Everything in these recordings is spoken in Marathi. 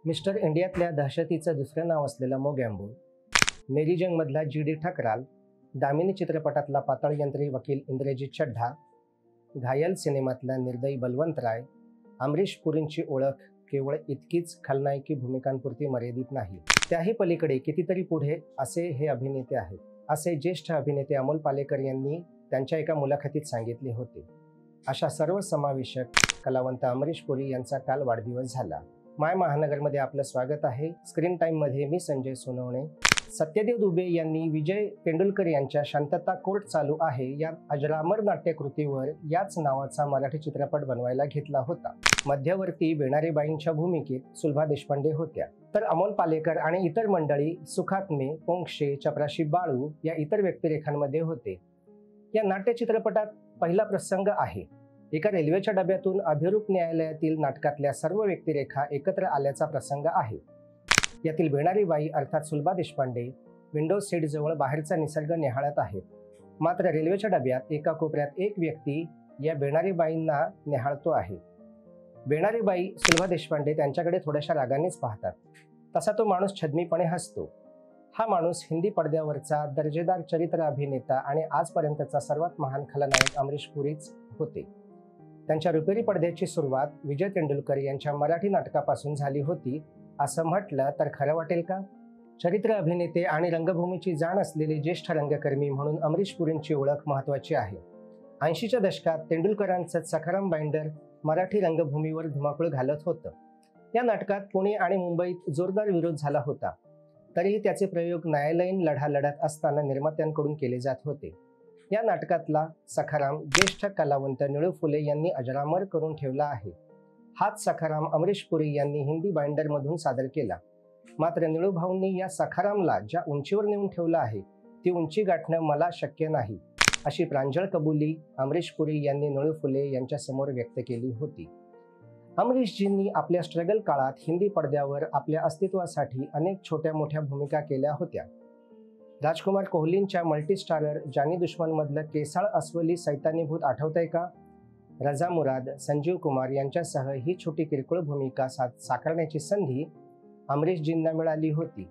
मिस्टर इंडियातल्या दहशतीचं दुसरं नाव असलेला मोगॅम्बो, मेरी जंगमधला जी.डी. ठकराल, दामिनी चित्रपटातला पाताळ यंत्री वकील इंद्रजित चड्ढा, घायल सिनेमातला निर्दयी बलवंत राय, अमरीश पुरींची ओळख केवळ इतकीच खलनायकी भूमिकांपुरती मर्यादित नाही. त्याही पलीकडे कितीतरी पुढे असे हे अभिनेते आहेत, असे ज्येष्ठ अभिनेते अमोल पालेकर यांनी त्यांच्या एका मुलाखतीत सांगितले होते. अशा सर्वसमावेशक कलावंत अमरीश पुरी यांचा काल वाढदिवस झाला. माय महानगरमध्ये आपलं स्वागत आहे. स्क्रीन टाईममध्ये मी संजय सोनवणे. सत्यदेव दुबे यांनी विजय तेंडुलकर यांच्या शांतता कोर्ट चालू आहे या अजरामर नाट्यकृतीवर याच नावाचा मराठी चित्रपट बनवायला घेतला होता. मध्यवर्ती बेणारेबाईंच्या भूमिकेत सुलभा देशपांडे होत्या, तर अमोल पालेकर आणि इतर मंडळी सुखात्मे, पोंक्षे, चपराशी बाळू या इतर व्यक्तिरेखांमध्ये होते. या नाट्य चित्रपटात पहिला प्रसंग आहे. एका रेल्वेच्या डब्यातून अभिरूप न्यायालयातील नाटकातल्या सर्व व्यक्तिरेखा एकत्र आल्याचा प्रसंग आहे. यातील बेणारीबाई अर्थात सुलभा देशपांडे विंडो सीटजवळ बाहेरचा निसर्ग निहाळत आहेत. मात्र रेल्वेच्या डब्यात एका कोपऱ्यात एक व्यक्ती या बेणारीबाईंना निहाळतो आहे. बेणारीबाई सुलभा देशपांडे त्यांच्याकडे थोड्याशा रागानेच पाहतात. तसा तो माणूस छद्मीपणे हसतो. हा माणूस हिंदी पडद्यावरचा दर्जेदार चरित्र अभिनेता आणि आजपर्यंतचा सर्वात महान खलनायक अमरीश पुरीच होते. त्यांच्या रुपेरी पडद्याची सुरुवात विजय तेंडुलकर यांच्या मराठी नाटकापासून झाली होती असं म्हटलं तर खरं वाटेल का? चरित्र अभिनेते आणि रंगभूमीची जाण असलेले ज्येष्ठ रंगकर्मी म्हणून अमरीश पुरींची ओळख महत्त्वाची आहे. 80च्या दशकात तेंडुलकरांचं सखाराम बाइंडर मराठी रंगभूमीवर धुमाकूळ घालत होतं. या नाटकात पुणे आणि मुंबईत जोरदार विरोध झाला होता. तरीही त्याचे प्रयोग न्यायालयीन लढा लढत असताना निर्मात्यांकडून केले जात होते. या नाटकातला सखाराम ज्येष्ठ कलावंत निळू फुले यांनी अजरामर करून ठेवला आहे. हाच सखाराम अमरीश पुरी यांनी हिंदी बाइंडरमधून सादर केला. मात्र निळू भाऊंनी या सखारामला ज्या उंचीवर नेऊन ठेवलं आहे ती उंची गाठणं मला शक्य नाही, अशी प्रांजळ कबुली अमरीश पुरी यांनी निळू फुले यांच्या समोर व्यक्त केली होती. अमरीशजींनी आपल्या स्ट्रगल काळात हिंदी पडद्यावर आपल्या अस्तित्वासाठी अनेक छोट्या मोठ्या भूमिका केल्या होत्या. राजकुमार कोहलींच्या मल्टीस्टारर जानी दुश्मनमधलं केसाळ अस्वली सैतानी भूत आठवतंय का? रजा मुराद, संजीव कुमार यांच्यासह ही छोटी किरकोळ भूमिका साकारण्याची संधी अमरीशजींना मिळाली होती.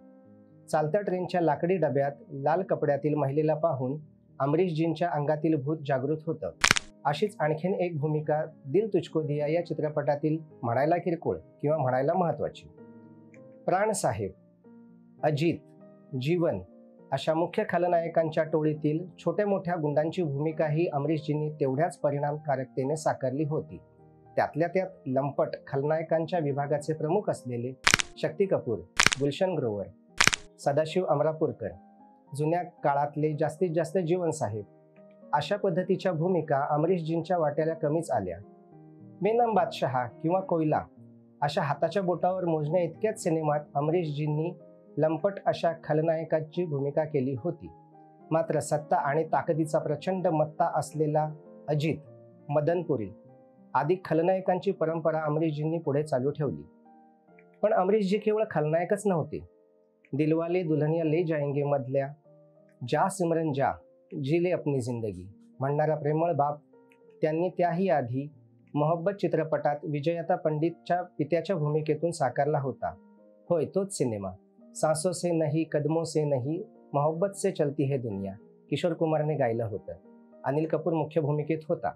चालत्या ट्रेनच्या लाकडी डब्यात लाल कपड्यातील महिलेला पाहून अमरीशजींच्या अंगातील भूत जागृत होतं. अशीच आणखीन एक भूमिका दिल तुझको दिया या चित्रपटातील म्हणायला किरकोळ किंवा म्हणायला महत्त्वाची. प्राणसाहेब, अजित, जीवन अशा मुख्य खलनायकांच्या टोळीतील छोट्या मोठ्या गुंडांची भूमिकाही अमरीशजींनी तेवढ्याच परिणामकारकतेने साकारली होती. त्यातल्या त्यात लंपट खलनायकांच्या विभागाचे प्रमुख असलेले शक्ती कपूर, गुलशन ग्रोवर, सदाशिव अमरापूरकर, जुन्या काळातले जास्तीत जास्त जीवनसाहेब अशा पद्धतीच्या भूमिका अमरीशजींच्या वाट्याला कमीच आल्या. बेनम बादशहा किंवा कोयला अशा हाताच्या बोटावर मोजण्या इतक्याच सिनेमात अमरीशजींनी लंपट अशा खलनायकाची भूमिका केली होती. मात्र सत्ता आणि ताकदीचा प्रचंड मत्ता असलेला अजित, मदनपुरी आदी खलनायकांची परंपरा अमरीशजींनी पुढे चालू ठेवली. पण अमरीशजी केवळ खलनायकच नव्हते. दिलवाले दुल्हनिया ले जाएंगे मधल्या जा सिमरन जा जी ले अपनी जिंदगी म्हणणारा प्रेमळ बाप त्यांनी त्याही आधी मोहब्बत चित्रपटात विजयता पंडितच्या पित्याच्या भूमिकेतून साकारला होता. होय, तोच सिनेमा. सांसों से नहीं, कदमों से नहीं, मोहब्बत से चलती है दुनिया किशोर कुमारने गायलं होतं. अनिल कपूर मुख्य भूमिकेत होता.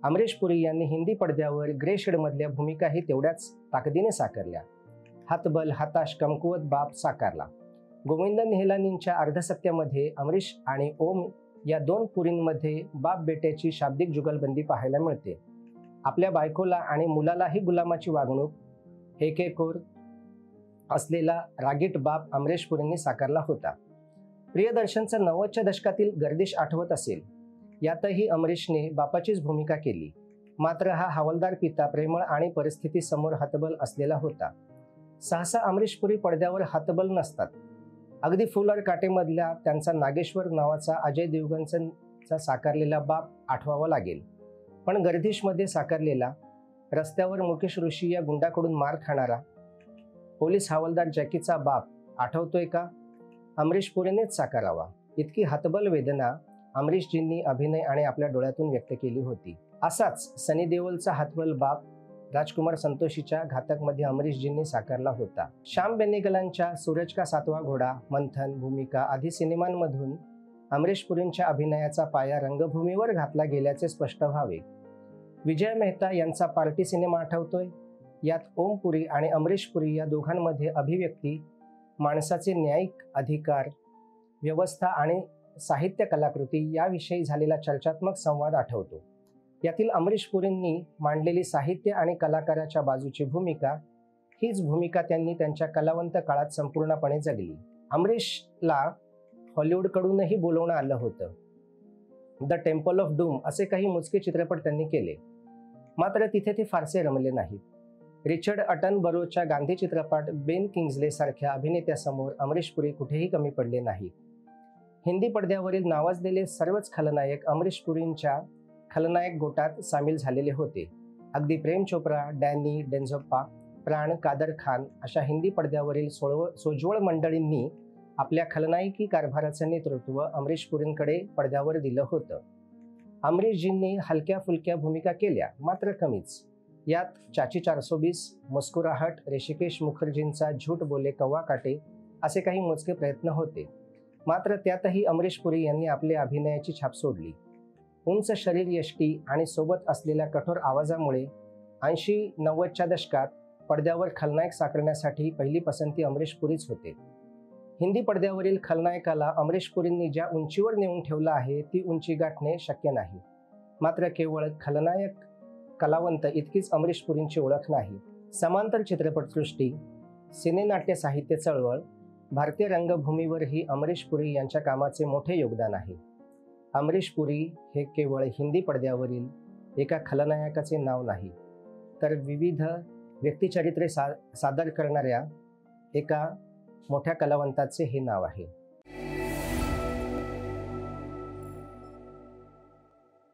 अमरीश पुरी यांनी हिंदी पडद्यावर ग्रे शेडमधल्या भूमिकाही तेवढ्याच ताकदीने साकारल्या. हातबल, हताश, कमकुवत बाप साकारला. गोविंद निहलानींच्या अर्धसत्यामध्ये अमरीश आणि ओम या दोन पुरींमध्ये बाप बेट्याची शाब्दिक जुगलबंदी पाहायला मिळते. आपल्या बायकोला आणि मुलालाही गुलामाची वागणूक हेकेखोर असलेला रागीट बाप अमरीश पुरींनी साकारला होता. प्रियदर्शनचं 90च्या दशकातील गर्दिश आठवत असेल. यातही अमरीशने बापाचीच भूमिका केली. मात्र हा हवालदार पिता प्रेमळ आणि परिस्थितीसमोर हतबल असलेला होता. सहसा अमरीश पुरी पडद्यावर हतबल नसतात. अगदी फुल और काटेमधल्या त्यांचा नागेश्वर नावाचा अजय देवगणचा साकारलेला बाप आठवावा लागेल. पण गर्दिशमध्ये साकारलेला रस्त्यावर मुकेश ऋषी या गुंडाकडून मार खाणारा पोलीस हवालदार जॅकीचा बाप आठवतोय का? अमरीश पुरीनेच साकारावा. इतकी हतबल वेदना अमरीशजींनी अभिनय आणि आपल्या डोळ्यातून व्यक्त केली होती. असाच सनी देओलचा हतबल बाप राजकुमार संतोषीच्या घातकमध्ये अमरीशजींनी साकारला होता. श्याम बेनेगलांच्या सूरज का सातवा घोडा, मंथन, भूमिका आदी सिनेमांमधून अमरीश पुरींच्या अभिनयाचा पाया रंगभूमीवर घातला गेल्याचे स्पष्ट व्हावे. विजय मेहता यांचा पार्टी सिनेमा आठवतोय? यात ओम पुरी आणि अमरीश पुरी या दोघांमध्ये अभिव्यक्ती, माणसाचे न्यायिक अधिकार, व्यवस्था आणि साहित्य कलाकृती याविषयी झालेला चर्चात्मक संवाद आठवतो. यातील अमरीश पुरींनी मांडलेली साहित्य आणि कलाकाराच्या बाजूची भूमिका, हीच भूमिका त्यांनी त्यांच्या कलावंत काळात संपूर्णपणे जगली. अमरीशला हॉलिवूडकडूनही बोलवणं आलं होतं. द टेम्पल ऑफ डूम असे काही मोजके चित्रपट त्यांनी केले, मात्र तिथे ते फारसे रमले नाहीत. रिचर्ड अटनबरोच्या गांधी चित्रपट, बेन किंग्सले सारख्या अभिनेत्यासमोर अमरीश पुरी कुठेही कमी पडले नाहीत. हिंदी पडद्यावरील नावाजलेले सर्वच खलनायक अमरीश पुरींच्या खलनायक गोटात सामील झालेले होते. अगदी प्रेम चोप्रा, डॅनी डेंझोप्पा, प्राण, कादर खान अशा हिंदी पडद्यावरील सोज्वळ मंडळींनी आपल्या खलनायकी कारभाराचं नेतृत्व अमरीश पुरींकडे पडद्यावर दिलं होतं. अमरीशजींनी हलक्या फुलक्या भूमिका केल्या, मात्र कमीच. यात चाची 420, मुस्कुराहट, ऋषिकेश मुखर्जींचा झूठ बोले कौवा काटे असे काही मोजके प्रयत्न होते, मात्र त्यातही अमरीश पुरी यांनी आपली अभिनयाची छाप सोडली. उंच शरीरयष्टी आणि सोबत असलेल्या कठोर आवाजामुळे 80-90च्या दशकात पडद्यावर खलनायक साकारण्यासाठी पहिली पसंती अमरीश पुरीच होते. हिंदी पडद्यावरील खलनायकाला अमरीश पुरींनी ज्या उंचीवर नेऊन ठेवलं आहे ती उंची गाठणे शक्य नाही. मात्र केवळ खलनायक कलावंत इतकीच अमरीश पुरींची ओळख नाही. समांतर चित्रपटसृष्टी, सिनेनाट्य साहित्य चळवळ, भारतीय रंगभूमीवरही अमरीश पुरी यांच्या कामाचे मोठे योगदान आहे. अमरीश पुरी हे केवळ हिंदी पडद्यावरील एका खलनायकाचे नाव नाही, तर विविध व्यक्तिचरित्रे सादर करणाऱ्या एका मोठ्या कलावंताचे हे नाव आहे.